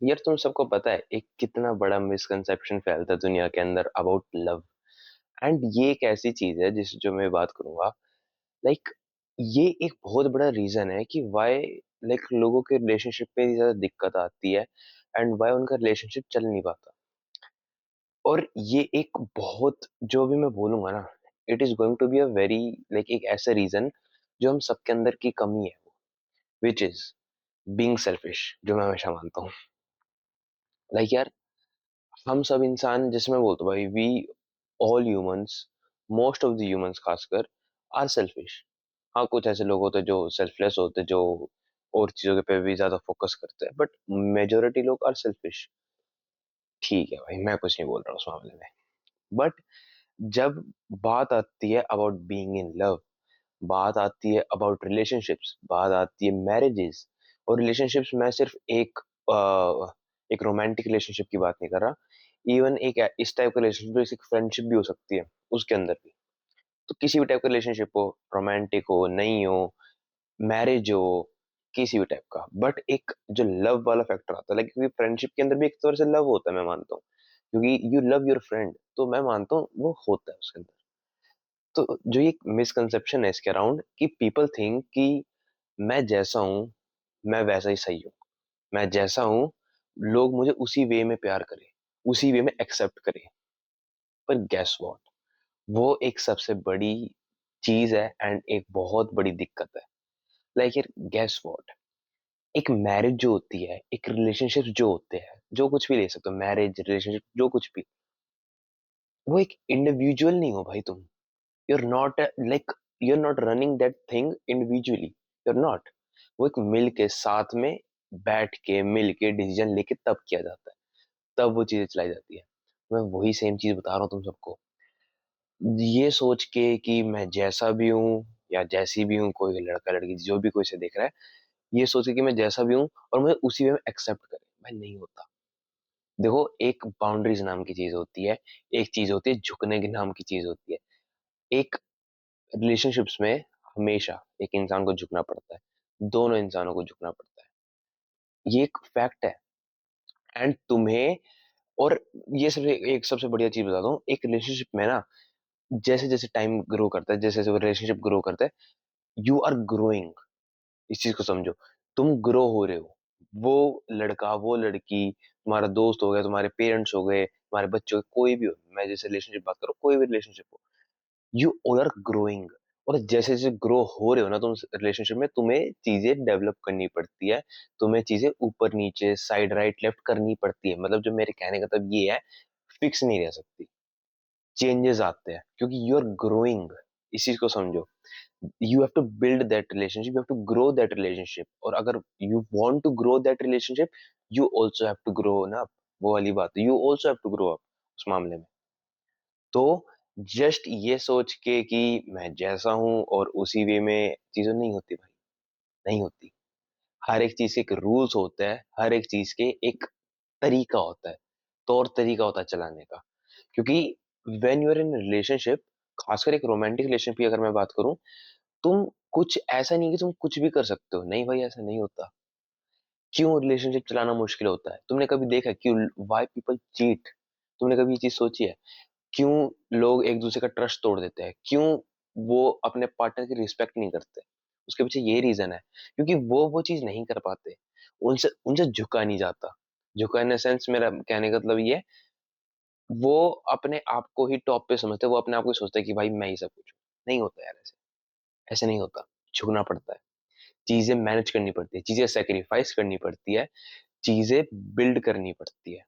यार तुम सबको पता है एक कितना बड़ा मिसकंसेप्शन फैलता है दुनिया के अंदर अबाउट लव। एंड ये एक ऐसी चीज है जिस जो मैं बात करूंगा। लाइक ये एक बहुत बड़ा रीजन है कि वाई लाइक लोगों के रिलेशनशिप में इतनी ज्यादा दिक्कत आती है एंड वाई उनका रिलेशनशिप चल नहीं पाता। और ये एक बहुत जो भी मैं बोलूंगा ना, it is going to be a very like एक ऐसा रीजन जो हम सबके अंदर की कमी है, विच इज बीइंग सेल्फिश, जो मैं हमेशा मानता हूँ। लाइक यार, हम सब इंसान, जैसे मैं बोलता हूँ भाई, we all humans, most of the humans खासकर, आर सेल्फिश। हाँ, कुछ ऐसे लोग होते हैं जो सेल्फलेस होते हैं, जो और चीजों के पे भी ज्यादा फोकस करते हैं, बट मेजोरिटी लोग आर सेल्फिश। ठीक है भाई, मैं कुछ नहीं बोल रहा उस मामले में। बट जब बात आती है अबाउट बीइंग इन लव, बात आती है अबाउट रिलेशनशिप्स, बात आती है मैरिजेस। और रिलेशनशिप्स में सिर्फ एक रोमांटिक रिलेशनशिप की बात नहीं कर रहा। इवन एक इस टाइप का रिलेशनशिप जो एक फ्रेंडशिप भी हो सकती है, उसके अंदर भी। तो किसी भी टाइप का रिलेशनशिप हो, रोमांटिक हो नहीं हो, मैरिज हो, किसी भी टाइप का, बट एक जो लव वाला फैक्टर आता है, लाइक क्योंकि फ्रेंडशिप के अंदर भी एक तरह से लव होता है, मैं मानता हूँ। क्योंकि यू लव योर फ्रेंड, तो मैं मानता हूँ वो होता है उसके अंदर। तो जो ये मिसकंसेप्शन है इसके अराउंड, कि पीपल थिंक कि मैं जैसा हूं, मैं वैसा ही सही हूं। मैं जैसा हूं, लोग मुझे उसी वे में प्यार करें, उसी वे में एक्सेप्ट करें। पर गेस व्हाट, वो एक सबसे बड़ी चीज है एंड एक बहुत बड़ी दिक्कत है। लाइक यार, गेस व्हाट, एक मैरिज जो होती है, एक रिलेशनशिप जो होते हैं, जो कुछ भी ले सकते हो, मैरिज रिलेशनशिप जो कुछ भी, वो एक इंडिविजुअल नहीं हो भाई तुम। you're not like you're not running that thing individually. you're not। वो एक मिल के साथ में बैठ के मिल के डिसीजन लेके तब किया जाता है, तब वो चीजें चलाई जाती है। मैं वही सेम चीज बता रहा हूँ तुम सबको। ये सोच के कि मैं जैसा भी हूँ या जैसी भी हूँ, कोई लड़का लड़की जो भी कोई से देख रहा है, ये सोच के कि मैं जैसा भी हूँ और मुझे उसी वे में एक्सेप्ट करे, भाई नहीं होता। देखो, एक बाउंड्रीज नाम की चीज होती है, एक चीज होती है झुकने की नाम की चीज होती है। एक रिलेशनशिप्स में हमेशा एक इंसान को झुकना पड़ता है, दोनों इंसानों को झुकना पड़ता है। ये एक फैक्ट है। एंड तुम्हें, और ये सबसे एक सबसे बढ़िया चीज बताता हूँ, एक रिलेशनशिप में ना, जैसे जैसे टाइम ग्रो करता है, जैसे जैसे रिलेशनशिप ग्रो करता है, यू आर ग्रोइंग। इस चीज को समझो, तुम ग्रो हो रहे हो। वो लड़का, वो लड़की, तुम्हारा दोस्त हो गया, तुम्हारे पेरेंट्स हो गए, तुम्हारे बच्चे हो गए, कोई भी हो, मैं जैसे रिलेशनशिप बात करूँ, कोई भी रिलेशनशिप हो, यू आर ग्रोइंग। और जैसे जैसे ग्रो हो रहे हो ना तुम रिलेशनशिप में, तुम्हें चीजें डेवलप करनी पड़ती है, तुम्हें चीजें ऊपर नीचे साइड राइट लेफ्ट करनी पड़ती है। मतलब जो मेरे कहने का मतलब ये है, फिक्स नहीं रह सकती, चेंजेस आते हैं क्योंकि यू आर ग्रोइंग। इस चीज को समझो, you have to build that relationship, you have to grow that relationship. और अगर you want to grow that relationship, you also have to grow ना। वो वाली बात, you also have to grow up उस मामले में। तो जस्ट ये सोच के कि मैं जैसा हूं और उसी वे में चीजें, नहीं होती भाई, नहीं होती। हर एक चीज के एक रूल्स होते हैं, हर एक चीज के एक तरीका होता है, तौर तरीका होता है चलाने का। क्योंकि when you are in relationship, खासकर एक रोमांटिक रिलेशनशिप की अगर मैं बात करूं, तुम कुछ ऐसा नहीं कि तुम कुछ भी कर सकते हो, नहीं भाई, ऐसा नहीं होता। क्यों रिलेशनशिप चलाना मुश्किल होता है? तुमने कभी देखा क्यों, वाई पीपल चीट? तुमने कभी ये चीज सोची है? क्यों लोग एक दूसरे का ट्रस्ट तोड़ देते हैं? क्यों वो अपने पार्टनर की रिस्पेक्ट नहीं करते? उसके पीछे ये रीजन है, क्योंकि वो चीज नहीं कर पाते। उनसे उनसे झुका नहीं जाता। झुका इन सेंस, मेरा कहने का मतलब ये है, वो अपने आप को ही टॉप पे समझते हैं, वो अपने आप को ही सोचते हैं कि भाई मैं ही सब कुछ हूँ। नहीं होता यार, ऐसे ऐसे नहीं होता। झुकना पड़ता है, चीजें मैनेज करनी पड़ती है, चीजें सेक्रीफाइस करनी पड़ती है, चीजें बिल्ड करनी पड़ती है।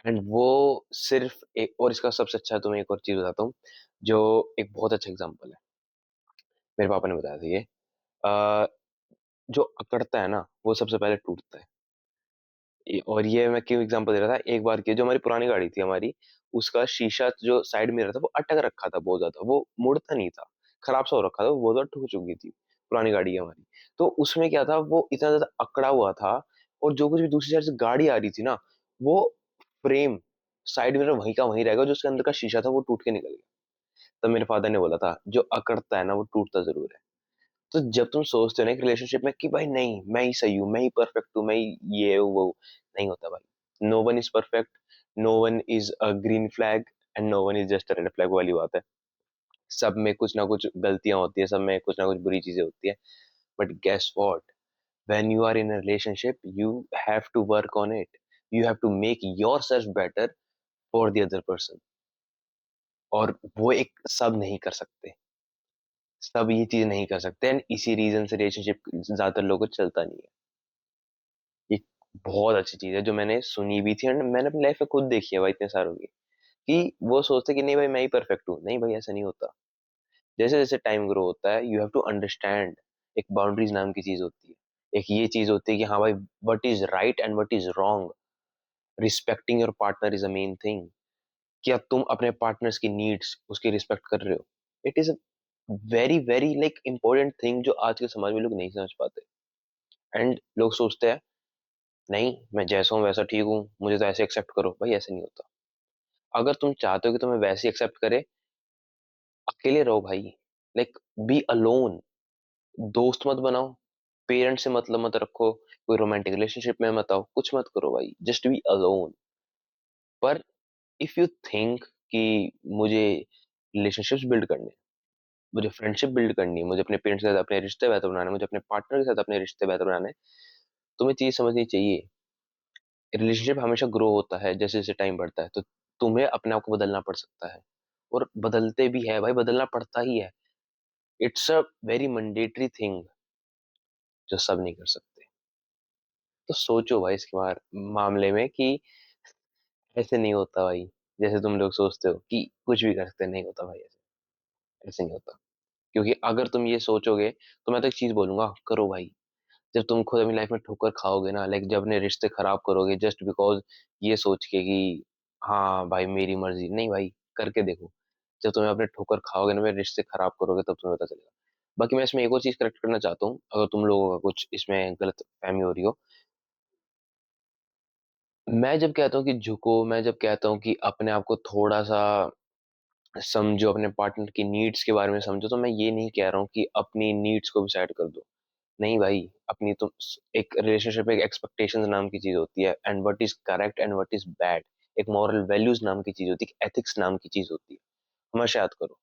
एंड वो सिर्फ एक, और इसका सबसे अच्छा तुम्हें एक और चीज बताता हूँ, जो एक बहुत अच्छा एग्जांपल है। मेरे पापा ने बताया था ये। अ, जो अकड़ता है ना, वो सबसे पहले टूटता है। और ये मैं क्यों एग्जांपल दे रहा था, एक बार की जो हमारी पुरानी गाड़ी थी हमारी, उसका शीशा जो साइड मिरर था वो अटक रखा था बहुत ज्यादा, वो मुड़ता नहीं था, खराब सा हो रखा था, वो बहुत ज्यादा ठुक चुकी थी, पुरानी गाड़ी है हमारी। तो उसमें क्या था, वो इतना ज्यादा अकड़ा हुआ था, और जो कुछ भी दूसरी साइड से गाड़ी आ रही थी ना, वो फ्रेम, साइड मिरर वहीं का वहीं रहेगा, जो उसके अंदर का शीशा था वो टूट के निकल गया। तब मेरे फादर ने बोला था, जो अकड़ता है ना वो टूटता जरूर है। तो जब तुम सोचते हो ना एक रिलेशनशिप में कि भाई नहीं मैं ही सही हूँ, मैं ही परफेक्ट हूँ, मैं ही ये हूँ, वो हूँ, नहीं होता भाई। No one is perfect, no one is a green flag and no one is just a red flag वाली बात है। सब में कुछ ना कुछ गलतियां होती है, सब में कुछ ना कुछ बुरी चीजें होती है। But guess what, when you are in a relationship you have to work on it, you have to make yourself better for the other person. और वो एक सब नहीं कर सकते, सब ये चीज नहीं कर सकते, एंड इसी रीजन से रिलेशनशिप ज्यादातर लोगों को चलता नहीं है। ये बहुत अच्छी चीज है जो मैंने सुनी भी थी और मैंने अपनी लाइफ में खुद देखी है भाई इतने सालों की, कि वो सोचते कि नहीं भाई मैं ही परफेक्ट हूँ, नहीं भाई ऐसा नहीं होता। जैसे जैसे टाइम ग्रो होता है यू हैव टू अंडरस्टैंड, एक बाउंड्रीज नाम की चीज होती है, एक ये चीज होती है कि हाँ भाई what is right and what is wrong. Respecting your partner is a main thing. क्या तुम अपने पार्टनर्स की नीड्स उसकी रिस्पेक्ट कर रहे हो? It is a very very like important thing जो आज के समाज में लोग नहीं समझ पाते। एंड लोग सोचते हैं नहीं मैं जैसा हूँ वैसा ठीक हूँ, मुझे तो ऐसे एक्सेप्ट करो, भाई ऐसे नहीं होता। अगर तुम चाहते हो कि तुम्हें वैसे एक्सेप्ट करे, अकेले रहो भाई, लाइक बी अलोन। दोस्त मत बनाओ, पेरेंट्स से मतलब मत रखो, कोई रोमांटिक रिलेशनशिप में मत आओ, कुछ मत करो भाई, जस्ट बी अलोन। पर इफ यू थिंक कि मुझे रिलेशनशिप्स बिल्ड करने, मुझे फ्रेंडशिप बिल्ड करनी है, मुझे अपने पेरेंट्स के साथ अपने रिश्ते बेहतर बनाने हैं, मुझे अपने पार्टनर के साथ अपने रिश्ते बेहतर बनाने हैं, तुम्हें चीज समझनी चाहिए, रिलेशनशिप हमेशा ग्रो होता है जैसे जैसे टाइम बढ़ता है, तो तुम्हें अपने आप को बदलना पड़ सकता है। और बदलते भी है भाई, बदलना पड़ता ही है। It's a very mandatory thing जो सब नहीं कर सकते। तो सोचो भाई इसके मामले में कि ऐसे नहीं होता भाई, जैसे तुम लोग सोचते हो कि कुछ भी कर सकते हैं, नहीं होता भाई ऐसे, ऐसे नहीं होता। क्योंकि अगर तुम ये सोचोगे तो मैं तो एक चीज बोलूंगा, करो भाई। जब तुम खुद अपनी लाइफ में ठोकर खाओगे ना, लाइक जब अपने रिश्ते खराब करोगे जस्ट बिकॉज ये सोच के कि हाँ भाई मेरी मर्जी, नहीं भाई, करके देखो। जब तुम्हें अपने ठोकर खाओगे ना, मेरे रिश्ते खराब करोगे, तब तुम्हें पता चलेगा। बाकी मैं इसमें एक और चीज करेक्ट करना चाहता हूँ, अगर तुम लोगों का कुछ इसमें गलत फहमी हो रही हो। मैं जब कहता हूँ कि झुको, मैं जब कहता हूँ कि अपने आप को थोड़ा सा समझो, अपने पार्टनर की नीड्स के बारे में समझो, तो मैं ये नहीं कह रहा हूँ कि अपनी नीड्स को भी साइड कर दो। नहीं भाई, अपनी तो एक रिलेशनशिप में एक एक्सपेक्टेशंस नाम की चीज होती है, and what is correct and what is bad. एक मॉरल वैल्यूज नाम की चीज होती है, एथिक्स नाम की चीज होती है। हमेशा याद करो,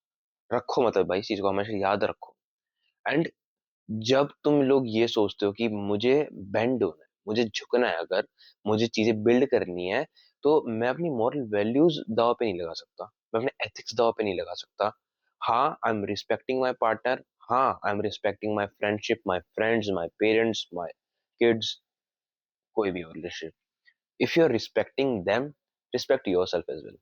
रखो, मतलब भाई इस चीज को हमेशा याद रखो। एंड जब तुम लोग ये सोचते हो कि मुझे बेंड होना है, मुझे झुकना है, अगर मुझे चीजें बिल्ड करनी है, तो मैं अपनी मॉरल वैल्यूज दाव पे नहीं लगा सकता, मैं अपने एथिक्स दाव पे नहीं लगा सकता। हाँ I am respecting my partner, हाँ I am respecting my friendship, my friends, my parents, my kids, कोई भी हो relationship, if you are respecting them, respect yourself as well.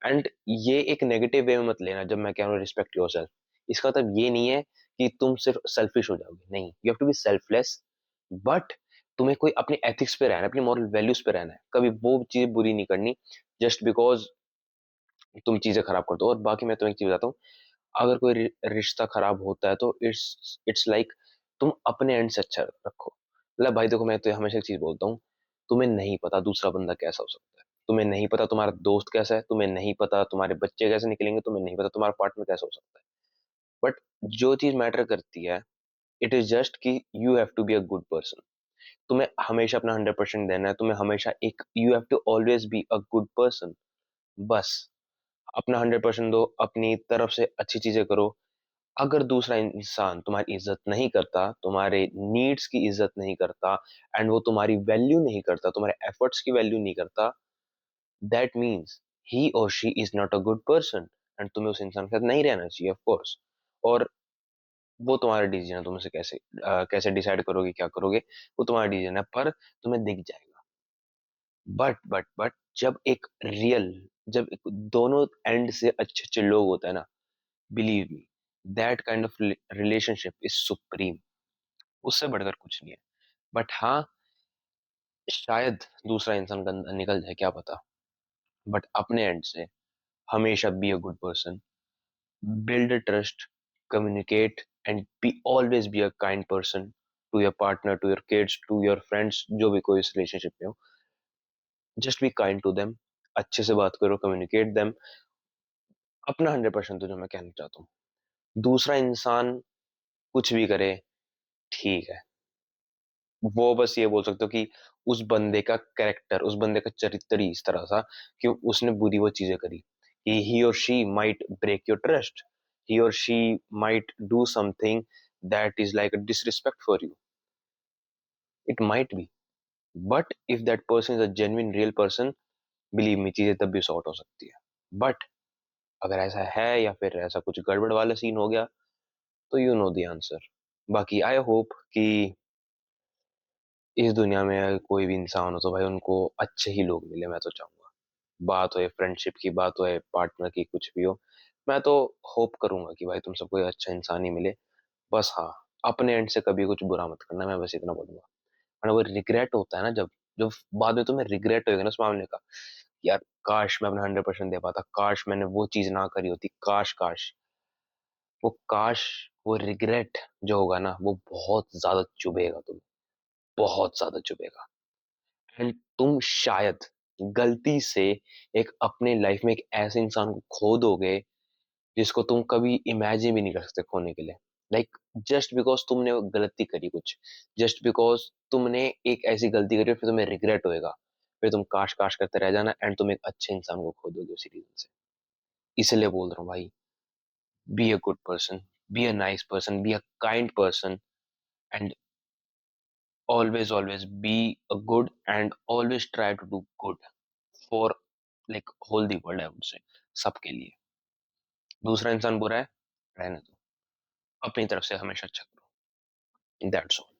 And ये एक नेगेटिव वे में मत लेना जब मैं कह रहा हूँ रिस्पेक्ट योर सेल्फ। इसका मतलब ये नहीं है कि तुम सिर्फ सेल्फिश हो जाओगे, नहीं, you have to be selfless. But तुम्हें कोई अपने एथिक्स पे रहना है, अपनी मॉरल वैल्यूज पे रहना है, कभी वो चीज बुरी नहीं करनी जस्ट बिकॉज तुम चीजें खराब कर दो। और बाकी मैं तुम्हें एक चीज बताता हूँ, अगर कोई रिश्ता खराब होता है तो इट्स इट्स लाइक तुम अपने एंड से अच्छा रखो। मतलब भाई देखो, मैं तो हमेशा एक चीज बोलता हूँ, तुम्हें नहीं पता दूसरा बंदा कैसा हो सकता है, तुम्हें नहीं पता तुम्हारा दोस्त कैसा है, तुम्हें नहीं पता तुम्हारे बच्चे कैसे निकलेंगे, तुम्हें नहीं पता तुम्हारा पार्टनर कैसा हो सकता है। बट जो चीज मैटर करती है, इट इज जस्ट कि you have to be a good person. तुम्हें हमेशा अपना 100% देना है, तुम्हें हमेशा एक, you have to always be a good person. बस अपना 100% दो, अपनी तरफ से अच्छी चीजें करो। अगर दूसरा इंसान तुम्हारी इज्जत नहीं करता, तुम्हारे नीड्स की इज्जत नहीं करता, एंड वो तुम्हारी वैल्यू नहीं करता, तुम्हारे एफर्ट्स की वैल्यू नहीं करता, that means he or she is not a good person. And तुम्हें उस इंसान के साथ नहीं रहना चाहिए, ऑफ कोर्स। और वो तुम्हारा डिसीजन है, तुम उसे कैसे कैसे डिसाइड करोगे, क्या करोगे, वो तुम्हारा डिसीजन है, पर तुम्हें दिख जाएगा। बट जब एक रियल, जब एक दोनों एंड से अच्छे अच्छे लोग होते हैं ना, believe me, that kind of relationship is supreme. उससे बढ़कर कुछ नहीं है। बट हाँ, शायद दूसरा इंसान गंदा निकल जाए, क्या पता। बट अपने एंड से हमेशा be a good person, build trust, communicate, and be always be a kind person to your partner, to your kids, to your friends, जो भी कोई इस रिलेशनशिप में हो। Just be kind to them, अच्छे से बात करो, कम्युनिकेट देम, अपना 100% तो जो मैं कहना चाहता हूँ। दूसरा इंसान कुछ भी करे, ठीक है। वो बस ये बोल सकते हो कि उस बंदे का कैरेक्टर, उस बंदे का चरित्र ही इस तरह था कि उसने बुरी वो चीजें करी कि he or she might break your trust, he or she might do something that is like a disrespect for you, it might be, but if that person is a genuine real person, believe me, चीजें तब भी sort हो सकती है। But अगर ऐसा है या फिर ऐसा कुछ गड़बड़ वाला सीन हो गया, तो यू नो द आंसर। बाकी आई होप कि इस दुनिया में कोई भी इंसान हो तो भाई उनको अच्छे ही लोग मिले, मैं तो चाहूंगा। बात हो फ्रेंडशिप की, बात हो पार्टनर की, कुछ भी हो, मैं तो होप करूंगा कि भाई तुम सबको एक अच्छा इंसान ही मिले। बस हाँ, अपने एंड से कभी कुछ बुरा मत करना, मैं बस इतना बोलूंगा। और वो रिग्रेट होता है ना, जब जब बाद में तुम्हें रिग्रेट होगा ना उस मामले का, यार काश मैं अपना 100% दे पाता, काश मैंने वो चीज ना करी होती, काश काश, वो काश, वो रिग्रेट जो होगा ना, वो बहुत ज्यादा चुभेगा तुम्हें, बहुत ज्यादा चुभेगा। एंड तुम शायद गलती से एक अपने लाइफ में एक ऐसे इंसान को खो दोगे जिसको तुम कभी इमेजिन भी नहीं कर सकते खोने के लिए। लाइक जस्ट बिकॉज तुमने वो गलती करी कुछ, जस्ट बिकॉज तुमने एक ऐसी गलती करी और फिर तुम्हें रिग्रेट होएगा, फिर तुम काश काश करते रह जाना एंड तुम एक अच्छे इंसान को खो दोगे उसी रीजन से। इसलिए बोल रहा हूँ भाई, B a good person, be a nice person, B a kind person, and always be a good and always try to do good for like whole the world, I would say, सबके लिए। दूसरा इंसान बुरा है, रहने दो, अपनी तरफ से हमेशा अच्छा करो, दैट्स ऑल।